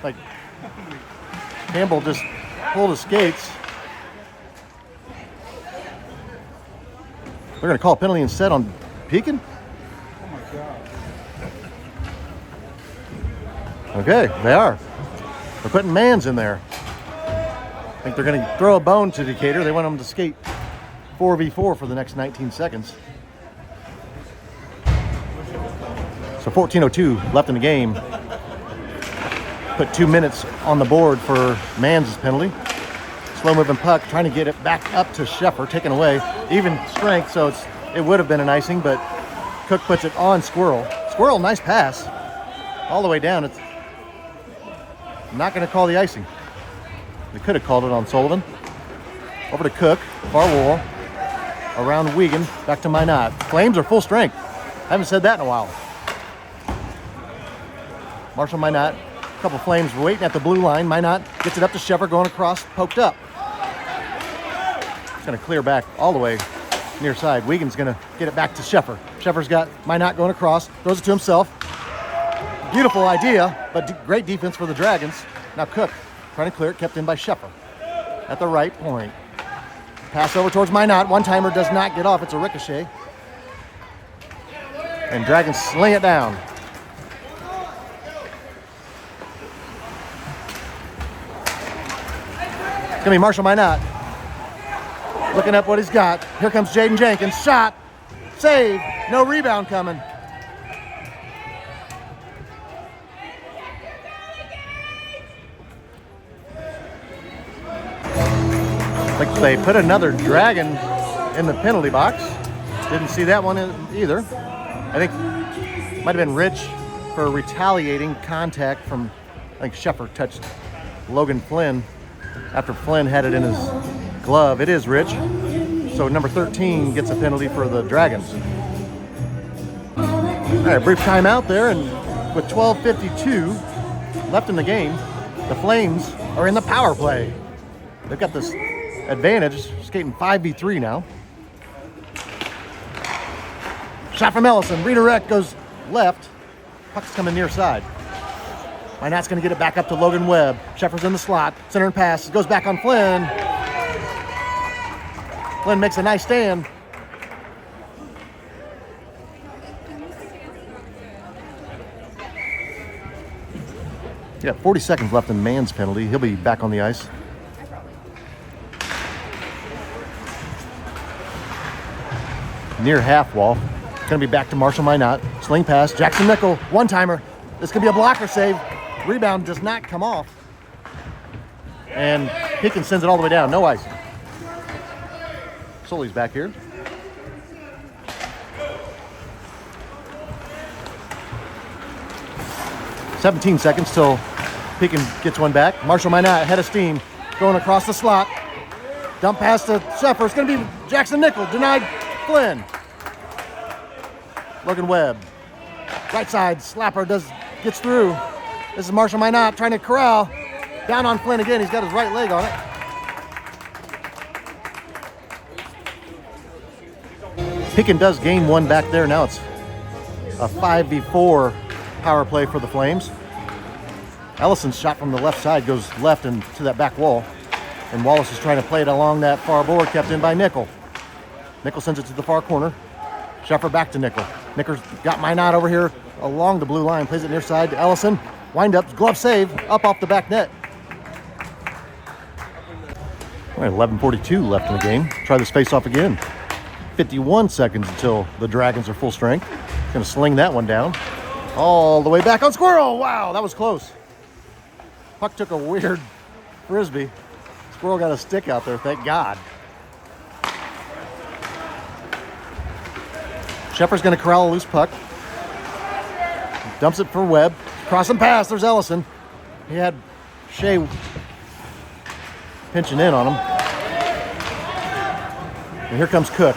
Like, Campbell just pulled his skates. They're going to call a penalty instead on Pekin? Okay, they are. They're putting Mans in there. I think they're going to throw a bone to Decatur. They want them to skate 4v4 for the next 19 seconds. So 14:02 left in the game. Put 2 minutes on the board for Mans' penalty. Slow moving puck, trying to get it back up to Sheffer, taken away. Even strength, so it would have been an icing, but Cook puts it on Squirrel. Squirrel, nice pass. All the way down. It's not going to call the icing. They could have called it on Sullivan. Over to Cook, far wall. Around Wiegand, back to Minot. Flames are full strength. Haven't said that in a while. Marshall Minot. Couple Flames waiting at the blue line. Minot gets it up to Sheffer, going across, poked up. It's going to clear back all the way near side. Wiegand's going to get it back to Sheffer. Sheffer's got Minot going across, throws it to himself. Beautiful idea, but great defense for the Dragons. Now Cook trying to clear it, kept in by Sheffer at the right point. Pass over towards Minot. One-timer does not get off. It's a ricochet. And Dragons sling it down. It's going to be Marshall Minot. Looking up what he's got. Here comes Jaden Jenkins. Shot. Save. No rebound coming. Like they put another Dragon in the penalty box. Didn't see that one either. I think might have been Rich for retaliating contact from, I think Sheffer touched Logan Flynn after Flynn had it in his glove. It is Rich. So number 13 gets a penalty for the Dragons. All right, brief timeout there, and with 12:52 left in the game, the Flames are in the power play. They've got this advantage, skating 5v3 now. Shot from Ellison, redirect goes left. Puck's coming near side. Minot's going to get it back up to Logan Webb. Sheffer's in the slot, center and pass, goes back on Flynn. Flynn makes a nice stand. Yeah, 40 seconds left in Mann's penalty. He'll be back on the ice. Near half wall. Going to be back to Marshall Minot. Sling pass. Jackson Nickel. One-timer. This could be a blocker save. Rebound does not come off. And Pekin sends it all the way down. No ice. Sully's back here. "17 seconds till Pekin gets one back. Marshall Minot head of steam. Going across the slot. Dump pass to Sheffer. It's going to be Jackson Nickel. Denied Flynn. Logan Webb. Right side. Slapper gets through. This is Marshall Minot trying to corral. Down on Flynn again. He's got his right leg on it. Pekin does gain one back there. Now it's a 5v4 power play for the Flames. Ellison's shot from the left side goes left and to that back wall. And Wallace is trying to play it along that far board, kept in by Nickel. Nickel sends it to the far corner. Sheffer back to Nickel. Nicker's got Minot over here along the blue line. Plays it near side to Ellison. Wind up, glove save, up off the back net. All right, 11:42 left in the game. Try this face off again. 51 seconds until the Dragons are full strength. Gonna sling that one down. All the way back on Squirrel. Wow, that was close. Puck took a weird frisbee. Squirrel got a stick out there, thank God. Sheffer's going to corral a loose puck. Dumps it for Webb. Cross and pass. There's Ellison. He had Shea pinching in on him. And here comes Cook.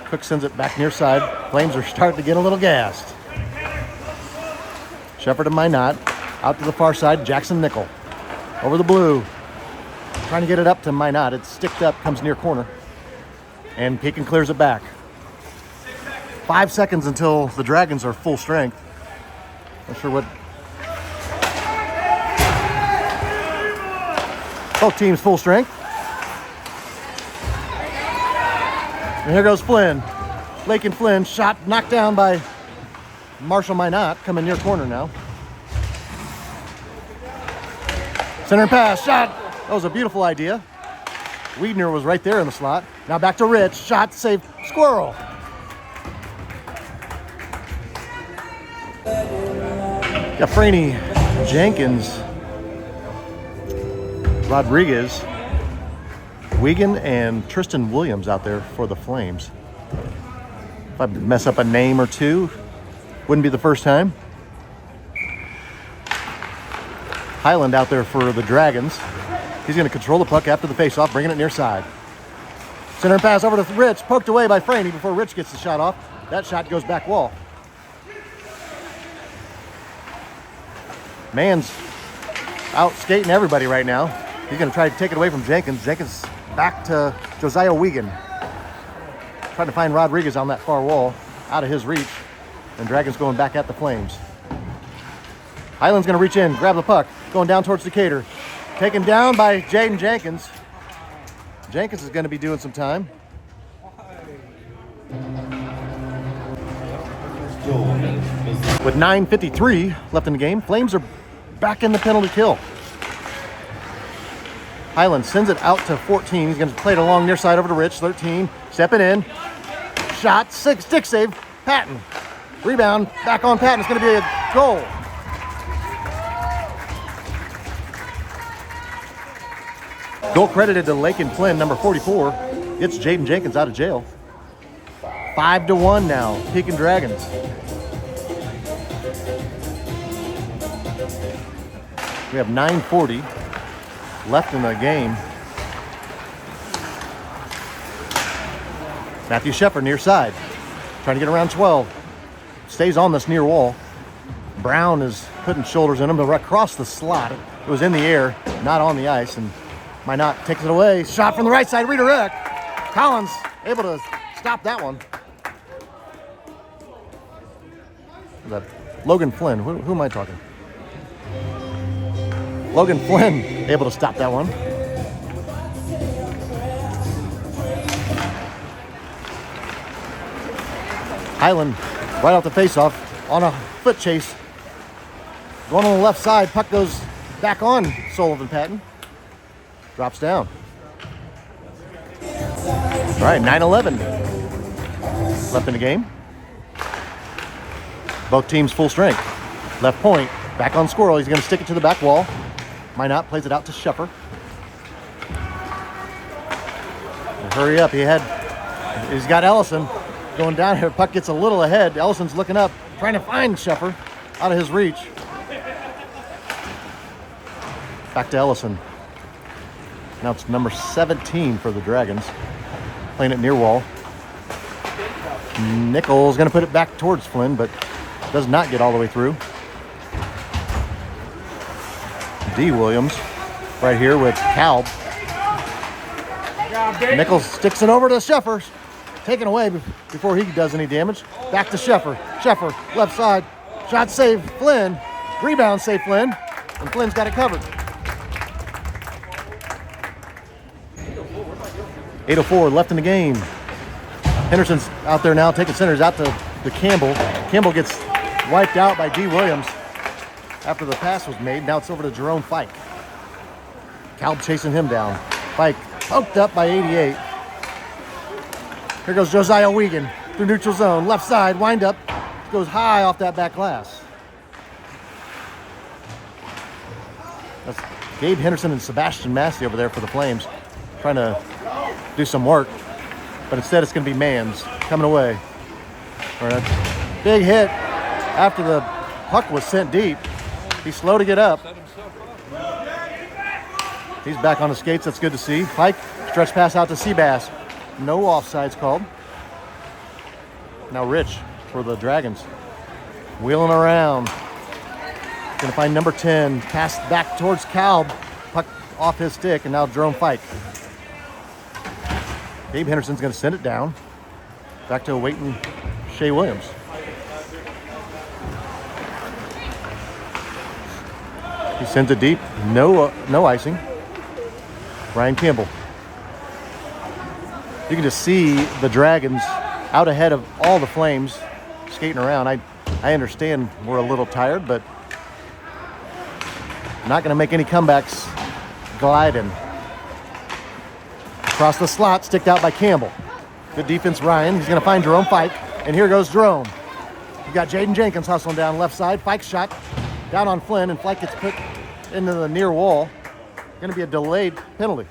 Cook sends it back near side. Flames are starting to get a little gassed. Sheffer to Minot. Out to the far side. Jackson Nickel. Over the blue. Trying to get it up to Minot. It's sticked up. Comes near corner. And Pekin clears it back. 5 seconds until the Dragons are full strength. Not sure what. Both teams full strength. And here goes Flynn. Lakin Flynn, shot knocked down by Marshall Minot, coming near corner now. Center pass, shot. That was a beautiful idea. Wiedner was right there in the slot. Now back to Rich, shot, save, Squirrel. Got Franny, Jenkins, Rodriguez, Wiegand, and Tristan Williams out there for the Flames. If I mess up a name or two, wouldn't be the first time. Highland out there for the Dragons. He's going to control the puck after the faceoff, bringing it near side. Center pass over to Rich, poked away by Franny before Rich gets the shot off. That shot goes back wall. Mann's out skating everybody right now. He's going to try to take it away from Jenkins. Jenkins back to Josiah Wiegand. Trying to find Rodriguez on that far wall, out of his reach. And Dragons going back at the Flames. Highland's going to reach in, grab the puck, going down towards Decatur. Taken down by Jaden Jenkins. Jenkins is going to be doing some time. With 9:53 left in the game, Flames are back in the penalty kill. Highland sends it out to 14. He's going to play it along near side over to Rich. 13, stepping in. Shot, stick save, Patton. Rebound, back on Patton. It's going to be a goal. Goal credited to Lakin Flynn, number 44. Gets Jaden Jenkins out of jail. 5-1 now, Pekin Dragons. We have 9:40 left in the game. Matthew Shepard near side, trying to get around 12. Stays on this near wall. Brown is putting shoulders in him to cross the slot. It was in the air, not on the ice, and Minot takes it away. Shot from the right side, redirect. Collins able to stop that one. That Logan Flynn, who am I talking? Logan Flynn able to stop that one. Highland right off the faceoff on a foot chase. Going on the left side, puck goes back on Sullivan Patton. Drops down. All right, 9:11 left in the game. Both teams full strength. Left point, back on Squirrel. He's going to stick it to the back wall. Minot plays it out to Shepard. Hurry up, he's got Ellison going down here. Puck gets a little ahead. Ellison's looking up, trying to find Shepard out of his reach. Back to Ellison. Now it's number 17 for the Dragons. Playing it near wall. Nichols going to put it back towards Flynn, but does not get all the way through. D. Williams right here with Kalb. Nichols sticks it over to Sheffer. Taken away before he does any damage. Back to Sheffer. Sheffer, left side. Shot save, Flynn. Rebound save, Flynn. And Flynn's got it covered. 8:04 left in the game. Henderson's out there now, taking centers out to Campbell. Campbell gets wiped out by D. Williams after the pass was made. Now it's over to Jerome Fike. Kalb chasing him down. Fike poked up by 88. Here goes Josiah Wiegand through neutral zone. Left side, wind up. Goes high off that back glass. That's Gabe Henderson and Sebastian Massey over there for the Flames, trying to do some work. But instead it's going to be Mans coming away. All right. Big hit after the puck was sent deep. He's slow to get up. He's back on the skates. That's good to see. Pike, stretch pass out to Seabass. No offsides called. Now Rich for the Dragons. Wheeling around. Gonna find number 10. Pass back towards Kalb. Puck off his stick, and now Jerome Fike. Gabe Henderson's gonna send it down. Back to awaiting Shea Williams. He sends it deep. No icing. Ryan Campbell. You can just see the Dragons out ahead of all the Flames skating around. I understand we're a little tired, but not going to make any comebacks gliding. Across the slot, sticked out by Campbell. Good defense, Ryan. He's going to find Jerome Fike, and here goes Jerome. You got Jaden Jenkins hustling down left side. Fike's shot down on Flynn, and Fike gets put into the near wall. Going to be a delayed penalty.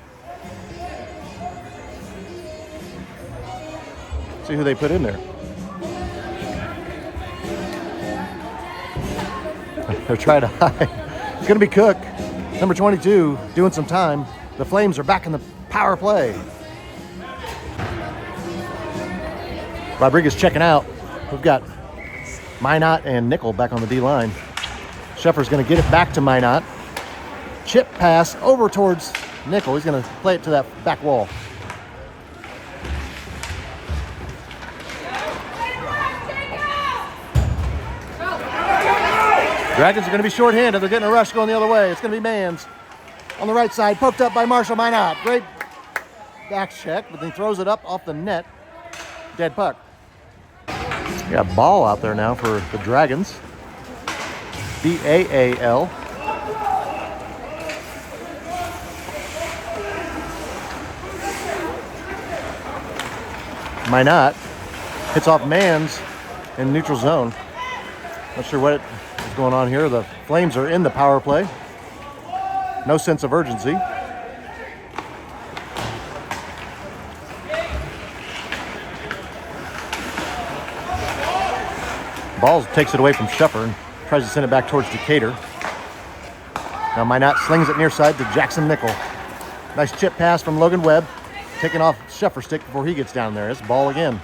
See who they put in there. They're trying to hide. It's going to be Cook, number 22, doing some time. The Flames are back in the power play. Rodriguez checking out. We've got Minot and Nickel back on the D line. Sheffer's going to get it back to Minot. Chip pass over towards Nickel. He's going to play it to that back wall. Dragons are going to be short-handed. They're getting a rush going the other way. It's going to be Mans on the right side. Poked up by Marshall Minot. Great back check, but then he throws it up off the net. Dead puck. We got Ball out there now for the Dragons. B-A-A-L. Minot hits off Mans in neutral zone. Not sure what is going on here. The Flames are in the power play. No sense of urgency. Balls takes it away from Sheffer and tries to send it back towards Decatur. Now Minot slings it near side to Jackson Nickel. Nice chip pass from Logan Webb. Taking off Sheffer's stick before he gets down there. It's Ball again.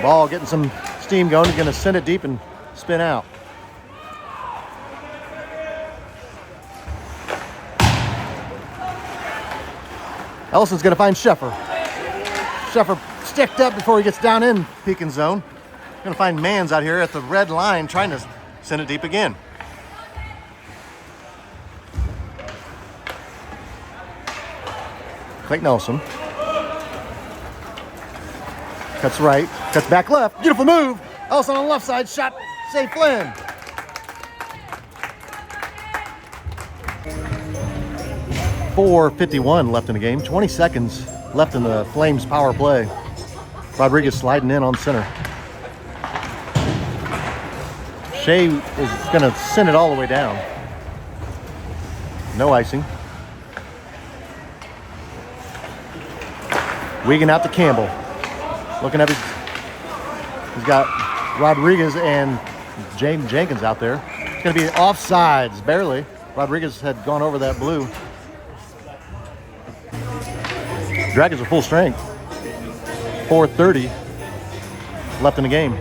Ball getting some steam going. He's going to send it deep and spin out. Ellison's going to find Sheffer. Sheffer sticked up before he gets down in Pekin zone. Going to find Mans out here at the red line trying to send it deep again. Clayton Ellison. Cuts right, cuts back left. Beautiful move. Ellison on the left side, shot, save Flynn. .451 left in the game. 20 seconds left in the Flames power play. Rodriguez sliding in on center. Shea is going to send it all the way down. No icing. Wiegand out to Campbell. Looking up, he's got Rodriguez and James Jenkins out there. It's going to be offsides, barely. Rodriguez had gone over that blue. Dragons are full strength. 4:30 left in the game.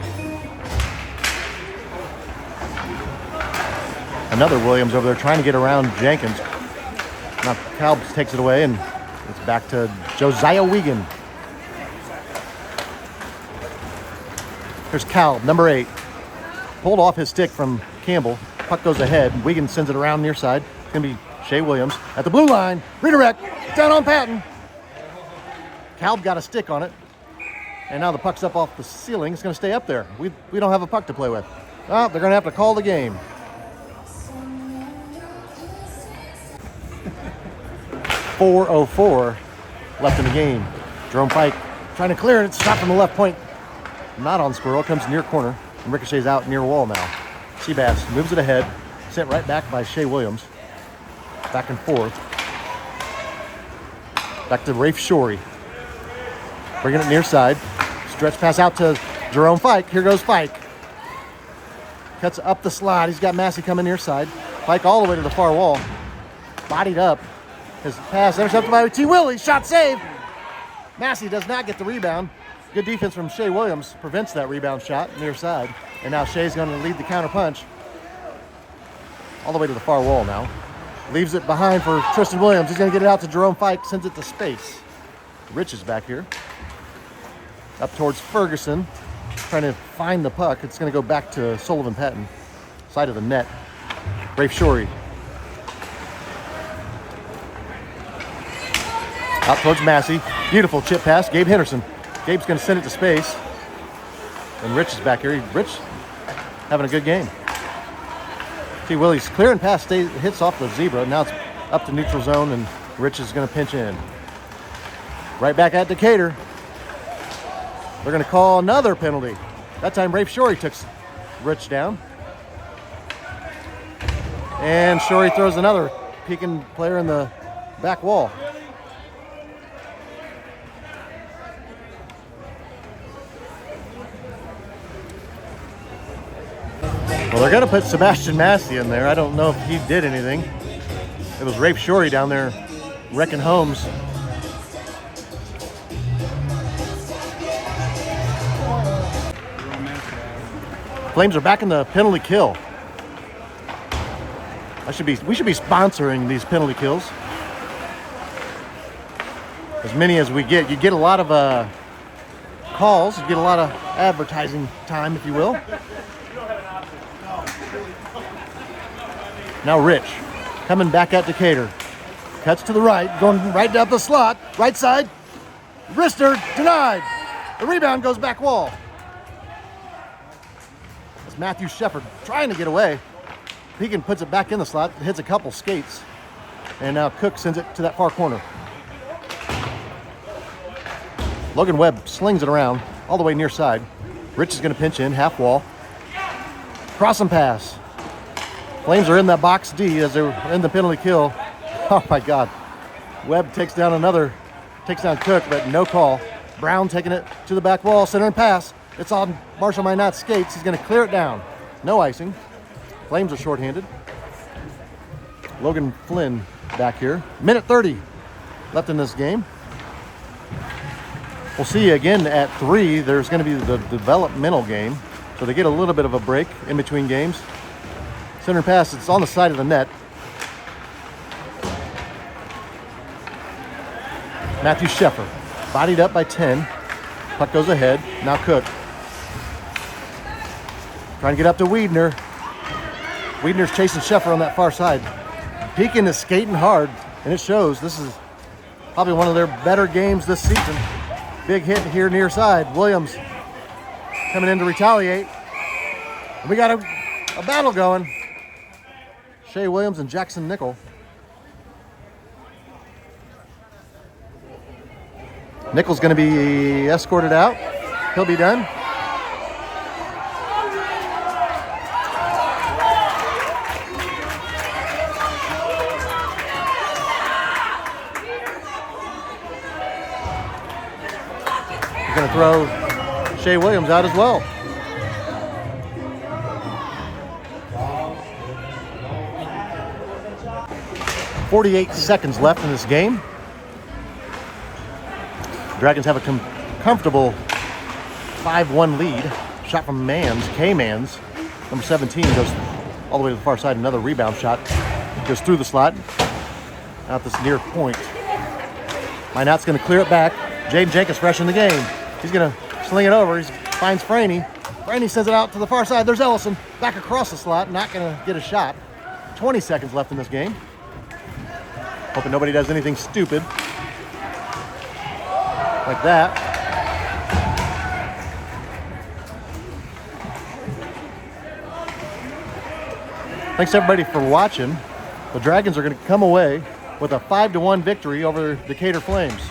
Another Williams over there trying to get around Jenkins. Now Calbs takes it away and it's back to Josiah Wiegand. Here's Calb, number 8. Pulled off his stick from Campbell. Puck goes ahead. Wiegand sends it around near side. It's going to be Shea Williams at the blue line. Redirect. Down on Patton. Calb got a stick on it. And now the puck's up off the ceiling. It's going to stay up there. We don't have a puck to play with. Oh, they're going to have to call the game. .404 left in the game. Jerome Pike trying to clear it. It's shot from the left point. Not on Squirrel. Comes near corner. And ricochets out near wall now. Seabass moves it ahead. Sent right back by Shea Williams. Back and forth. Back to Rafe Shorey. Bringing it near side. Stretch pass out to Jerome Fike. Here goes Fike. Cuts up the slide. He's got Massey coming near side. Fike all the way to the far wall. Bodied up. His pass intercepted by T. Willie. Shot save. Massey does not get the rebound. Good defense from Shea Williams. Prevents that rebound shot near side. And now Shea's going to lead the counter punch. All the way to the far wall now. Leaves it behind for Tristan Williams. He's going to get it out to Jerome Fike. Sends it to space. Rich is back here. Up towards Ferguson. Trying to find the puck. It's going to go back to Sullivan Patton. Side of the net. Rafe Shorey. Out towards Massey. Beautiful chip pass. Gabe Henderson. Gabe's going to send it to space. And Rich is back here. Rich having a good game. T. Willie's clearing pass hits off the zebra. Now it's up to neutral zone, and Rich is going to pinch in. Right back at Decatur. They're going to call another penalty. That time Rafe Shorey took Rich down. And Shorey throws another Pekin player in the back wall. Well, they're going to put Sebastian Massey in there. I don't know if he did anything. It was Rafe Shorey down there wrecking homes. Flames are back in the penalty kill. We should be sponsoring these penalty kills. As many as we get. You get a lot of calls. You get a lot of advertising time, if you will. Now Rich, coming back at Decatur. Cuts to the right, going right down the slot. Right side. Wrister, denied. The rebound goes back wall. It's Matthew Shepard trying to get away. Pekin puts it back in the slot, hits a couple skates, and now Cook sends it to that far corner. Logan Webb slings it around all the way near side. Rich is going to pinch in, half wall. Cross and pass. Flames are in that box D as they're in the penalty kill. Oh my God. Webb takes down Cook, but no call. Brown taking it to the back wall, center and pass. It's on Marshall Minot's skates. He's going to clear it down. No icing. Flames are shorthanded. Logan Flynn back here. Minute 30 left in this game. We'll see you again at 3. There's going to be the developmental game. So they get a little bit of a break in between games. Center pass, it's on the side of the net. Matthew Sheffer, bodied up by 10. Puck goes ahead. Now Cook. Trying to get up to Wiedner. Wiedner's chasing Sheffer on that far side. Pekin is skating hard, and it shows. This is probably one of their better games this season. Big hit here near side. Williams coming in to retaliate. And we got a battle going. Shea Williams and Jackson Nickel. Nickel's going to be escorted out. He'll be done. He's going to throw Shea Williams out as well. .48 seconds left in this game. Dragons have a comfortable 5-1 lead. Shot from K-Mans. Number 17 goes all the way to the far side. Another rebound shot. Goes through the slot. Out this near point. Minot's going to clear it back. Jaden Jenkins fresh in the game. He's going to sling it over. He finds Franny. Franny sends it out to the far side. There's Ellison. Back across the slot. Not going to get a shot. 20 seconds left in this game. Hoping nobody does anything stupid like that. Thanks everybody for watching. The Dragons are going to come away with a 5-1 victory over the Decatur Flames.